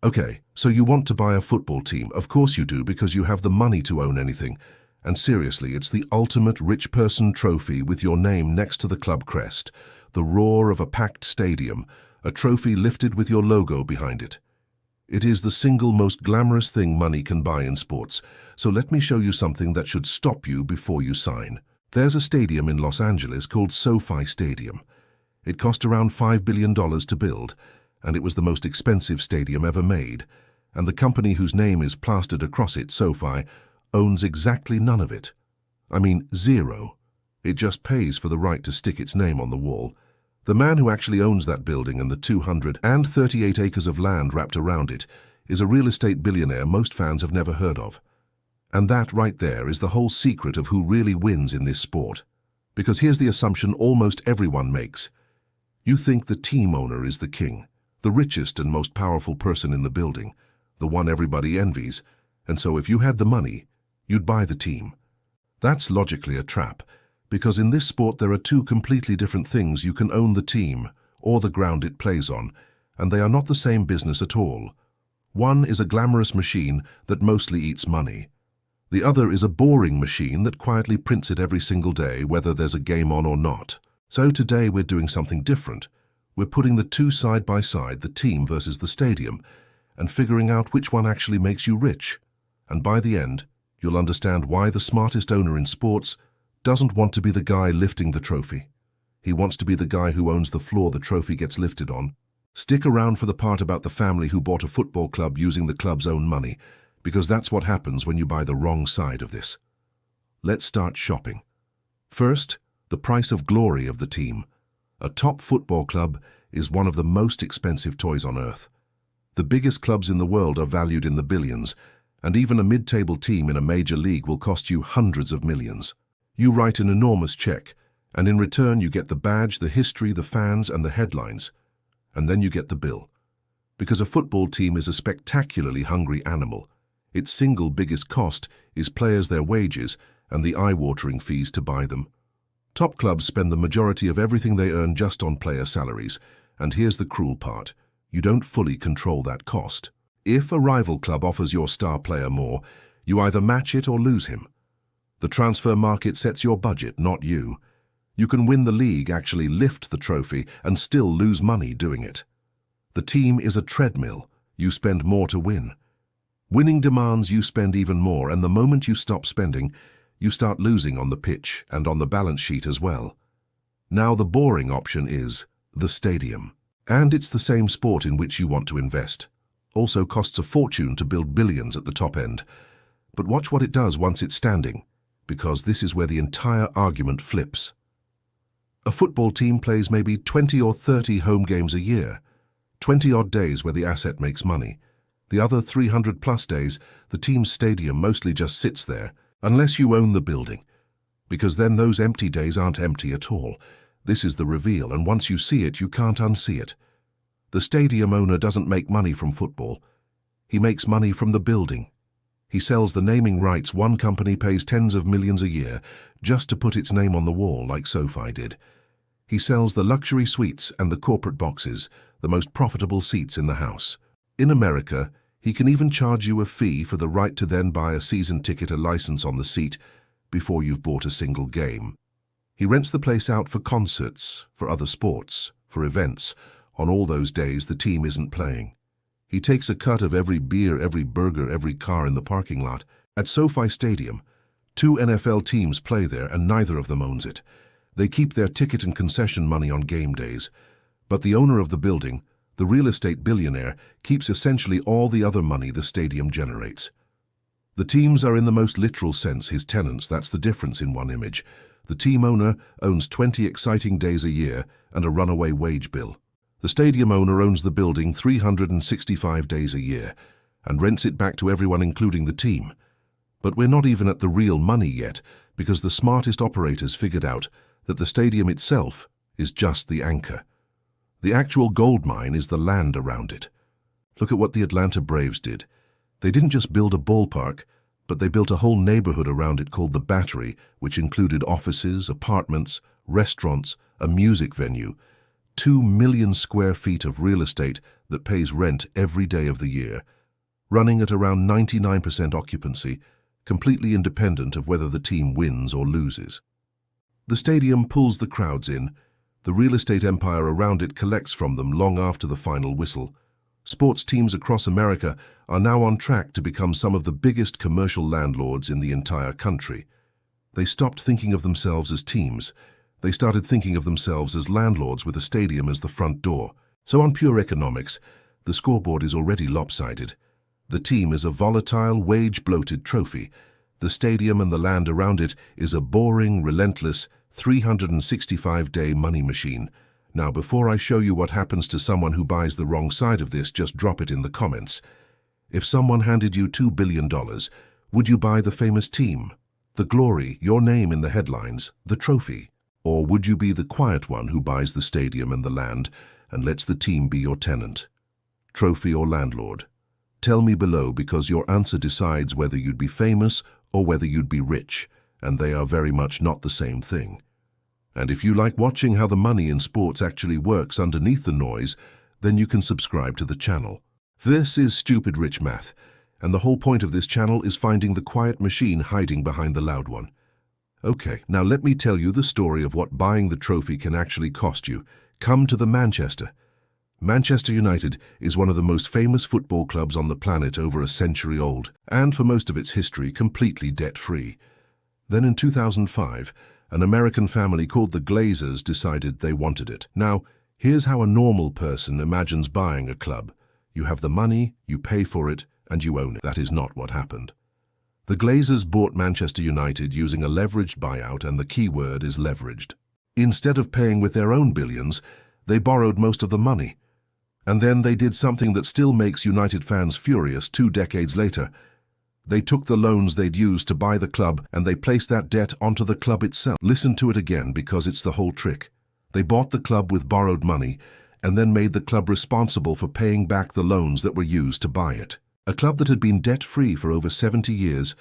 Okay, so you want to buy a football team. Of course you do, because you have the money to own anything. And seriously, it's the ultimate rich person trophy with your name next to the club crest, the roar of a packed stadium, a trophy lifted with your logo behind it. It is the single most glamorous thing money can buy in sports, so let me show you something that should stop you before you sign. There's a stadium in Los Angeles called SoFi Stadium. It cost around $5 billion to build, and it was the most expensive stadium ever made, and the company whose name is plastered across it, SoFi, owns exactly none of it. I mean, zero. It just pays for the right to stick its name on the wall. The man who actually owns that building and the 238 acres of land wrapped around it is a real estate billionaire most fans have never heard of. And that right there is the whole secret of who really wins in this sport. Because here's the assumption almost everyone makes. You think the team owner is the king, the richest and most powerful person in the building, the one everybody envies, and so if you had the money, you'd buy the team. That's logically a trap, because in this sport there are two completely different things. You can own the team, or the ground it plays on, and they are not the same business at all. One is a glamorous machine that mostly eats money. The other is a boring machine that quietly prints it every single day, whether there's a game on or not. So today we're doing something different. We're putting the two side by side, the team versus the stadium, and figuring out which one actually makes you rich. And by the end, you'll understand why the smartest owner in sports doesn't want to be the guy lifting the trophy. He wants to be the guy who owns the floor the trophy gets lifted on. Stick around for the part about the family who bought a football club using the club's own money, because that's what happens when you buy the wrong side of this. Let's start shopping. First, the price of glory of the team. A top football club is one of the most expensive toys on earth. The biggest clubs in the world are valued in the billions, and even a mid-table team in a major league will cost you hundreds of millions. You write an enormous check, and in return you get the badge, the history, the fans, and the headlines. And then you get the bill. Because a football team is a spectacularly hungry animal. Its single biggest cost is players, their wages, and the eye-watering fees to buy them. Top clubs spend the majority of everything they earn just on player salaries, and here's the cruel part. You don't fully control that cost. If a rival club offers your star player more, you either match it or lose him. The transfer market sets your budget, not you. You can win the league, actually lift the trophy, and still lose money doing it. The team is a treadmill. You spend more to win. Winning demands you spend even more, and the moment you stop spending, you start losing on the pitch and on the balance sheet as well. Now the boring option is the stadium. And it's the same sport in which you want to invest. Also costs a fortune to build billions at the top end. But watch what it does once it's standing, because this is where the entire argument flips. A football team plays maybe 20 or 30 home games a year, 20-odd days where the asset makes money. The other 300-plus days, the team's stadium mostly just sits there, unless you own the building, because then those empty days aren't empty at all. This is the reveal, and once you see it, you can't unsee it. The stadium owner doesn't make money from football. He makes money from the building. He sells the naming rights. One company pays tens of millions a year just to put its name on the wall, like SoFi did. He sells the luxury suites and the corporate boxes, the most profitable seats in the house. In America, he can even charge you a fee for the right to then buy a season ticket, a license on the seat, before you've bought a single game. He rents the place out for concerts, for other sports, for events. On all those days, the team isn't playing. He takes a cut of every beer, every burger, every car in the parking lot. At SoFi Stadium, 2 NFL teams play there, and neither of them owns it. They keep their ticket and concession money on game days. But the owner of the building, the real estate billionaire, keeps essentially all the other money the stadium generates. The teams are in the most literal sense his tenants. That's the difference in one image. The team owner owns 20 exciting days a year and a runaway wage bill. The stadium owner owns the building 365 days a year and rents it back to everyone, including the team. But we're not even at the real money yet, because the smartest operators figured out that the stadium itself is just the anchor. The actual gold mine is the land around it. Look at what the Atlanta Braves did. They didn't just build a ballpark, but they built a whole neighborhood around it called the Battery, which included offices, apartments, restaurants, a music venue, 2 million square feet of real estate that pays rent every day of the year, running at around 99% occupancy, completely independent of whether the team wins or loses. The stadium pulls the crowds in. The real estate empire around it collects from them long after the final whistle. Sports teams across America are now on track to become some of the biggest commercial landlords in the entire country. They stopped thinking of themselves as teams. They started thinking of themselves as landlords with a stadium as the front door. So on pure economics, the scoreboard is already lopsided. The team is a volatile, wage-bloated trophy. The stadium and the land around it is a boring, relentless, 365-day money machine. Now, before I show you what happens to someone who buys the wrong side of this, just drop it in the comments. If someone handed you $2 billion, would you buy the famous team, the glory, your name in the headlines, the trophy? Or would you be the quiet one who buys the stadium and the land and lets the team be your tenant? Trophy or landlord? Tell me below, because your answer decides whether you'd be famous or whether you'd be rich, and they are very much not the same thing. And if you like watching how the money in sports actually works underneath the noise, then you can subscribe to the channel. This is Stupid Rich Math, and the whole point of this channel is finding the quiet machine hiding behind the loud one. Okay, now let me tell you the story of what buying the trophy can actually cost you. Come to the Manchester. Manchester United is one of the most famous football clubs on the planet, over a century old, and for most of its history completely debt-free. Then in 2005, an American family called the Glazers decided they wanted it. Now, here's how a normal person imagines buying a club. You have the money, you pay for it, and you own it. That is not what happened. The Glazers bought Manchester United using a leveraged buyout, and the key word is leveraged. Instead of paying with their own billions, they borrowed most of the money. And then they did something that still makes United fans furious 2 decades later. They took the loans they'd used to buy the club and they placed that debt onto the club itself. Listen to it again, because it's the whole trick. They bought the club with borrowed money and then made the club responsible for paying back the loans that were used to buy it. A club that had been debt-free for over 70 years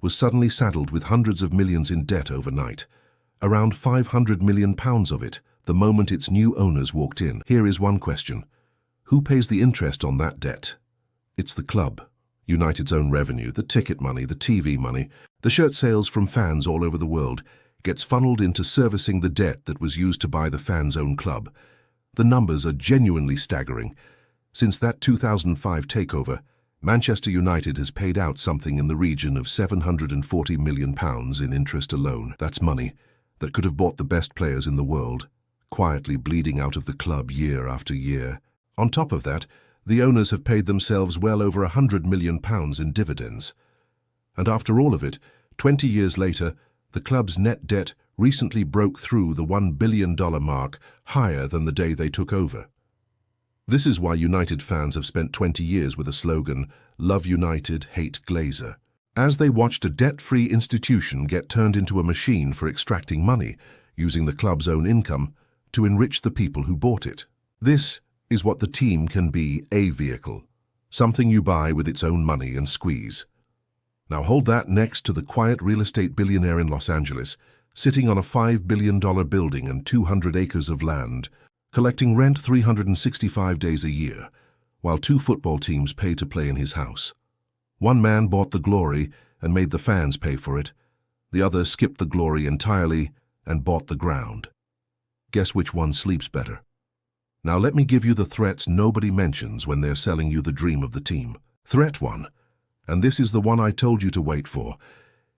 was suddenly saddled with hundreds of millions in debt overnight. Around £500 million of it, the moment its new owners walked in. Here is one question. Who pays the interest on that debt? It's the club. United's own revenue, the ticket money, the TV money, the shirt sales from fans all over the world, gets funneled into servicing the debt that was used to buy the fans' own club. The numbers are genuinely staggering. Since that 2005 takeover, Manchester United has paid out something in the region of £740 million in interest alone. That's money that could have bought the best players in the world, quietly bleeding out of the club year after year. On top of that, the owners have paid themselves well over £100 million in dividends. And after all of it, 20 years later, the club's net debt recently broke through the $1 billion mark, higher than the day they took over. This is why United fans have spent 20 years with a slogan, "Love United, hate Glazer," as they watched a debt-free institution get turned into a machine for extracting money, using the club's own income to enrich the people who bought it. This is what the team can be: a vehicle, something you buy with its own money and squeeze. Now hold that next to the quiet real estate billionaire in Los Angeles, sitting on a $5 billion building and 200 acres of land, collecting rent 365 days a year, while 2 football teams pay to play in his house. One man bought the glory and made the fans pay for it. The other skipped the glory entirely and bought the ground. Guess which one sleeps better? Now let me give you the threats nobody mentions when they're selling you the dream of the team. Threat 1, and this is the one I told you to wait for.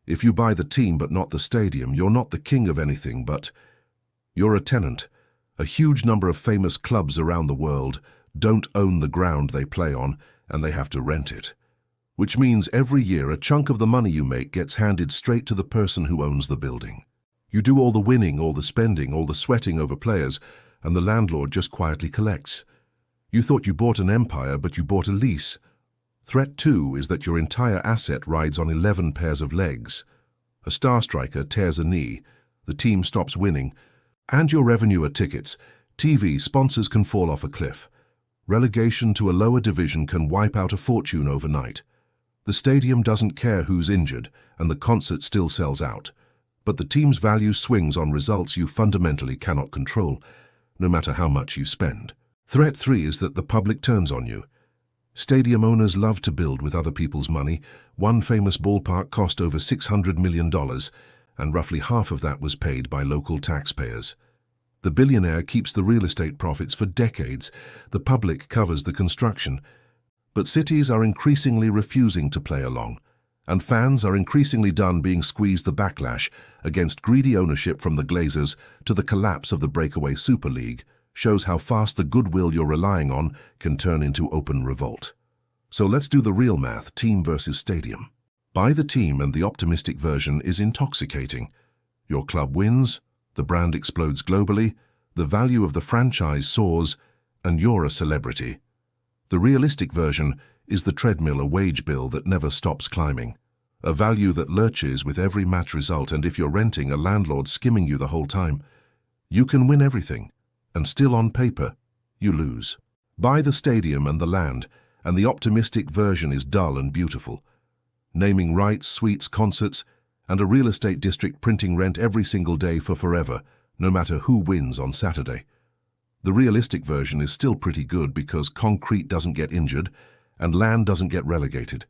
If you buy the team but not the stadium, you're not the king of anything, but you're a tenant. A huge number of famous clubs around the world don't own the ground they play on, and they have to rent it. Which means every year a chunk of the money you make gets handed straight to the person who owns the building. You do all the winning, all the spending, all the sweating over players, and the landlord just quietly collects. You thought you bought an empire, but you bought a lease. Threat 2 is that your entire asset rides on 11 pairs of legs. A star striker tears a knee, the team stops winning, and your revenue are tickets. TV sponsors can fall off a cliff. Relegation to a lower division can wipe out a fortune overnight. The stadium doesn't care who's injured, and the concert still sells out. But the team's value swings on results you fundamentally cannot control, no matter how much you spend. Threat 3 is that the public turns on you. Stadium owners love to build with other people's money. One famous ballpark cost over $600 million, and roughly half of that was paid by local taxpayers. The billionaire keeps the real estate profits for decades. The public covers the construction. But cities are increasingly refusing to play along, and fans are increasingly done being squeezed the backlash against greedy ownership from the Glazers to the collapse of the breakaway Super League shows how fast the goodwill you're relying on can turn into open revolt. So let's do the real math, team versus stadium. Buy the team and the optimistic version is intoxicating. Your club wins, the brand explodes globally, the value of the franchise soars, and you're a celebrity. The realistic version is the treadmill, a wage bill that never stops climbing, a value that lurches with every match result, and if you're renting, a landlord skimming you the whole time. You can win everything, and still on paper, you lose. Buy the stadium and the land, and the optimistic version is dull and beautiful. Naming rights, suites, concerts, and a real estate district printing rent every single day for forever, no matter who wins on Saturday. The realistic version is still pretty good because concrete doesn't get injured and land doesn't get relegated.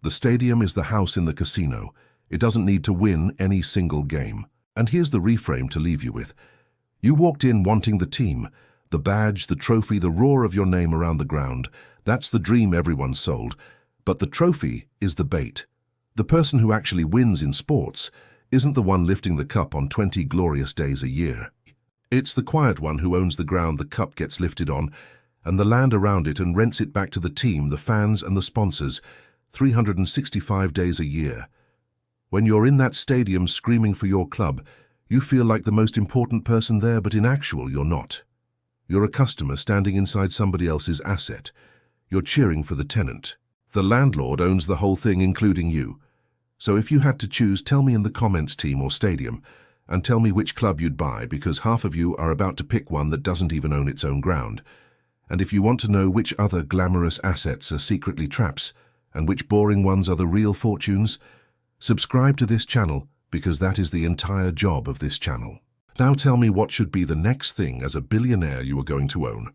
The stadium is the house in the casino. It doesn't need to win any single game. And here's the reframe to leave you with. You walked in wanting the team, the badge, the trophy, the roar of your name around the ground. That's the dream everyone's sold. But the trophy is the bait. The person who actually wins in sports isn't the one lifting the cup on 20 glorious days a year. It's the quiet one who owns the ground the cup gets lifted on, and the land around it, and rents it back to the team, the fans and the sponsors, 365 days a year. When you're in that stadium screaming for your club, you feel like the most important person there, but in actual you're not. You're a customer standing inside somebody else's asset. You're cheering for the tenant. The landlord owns the whole thing, including you. So if you had to choose, tell me in the comments, team or stadium, and tell me which club you'd buy, because half of you are about to pick one that doesn't even own its own ground. And if you want to know which other glamorous assets are secretly traps and which boring ones are the real fortunes, subscribe to this channel, because that is the entire job of this channel. Now tell me, what should be the next thing as a billionaire you are going to own?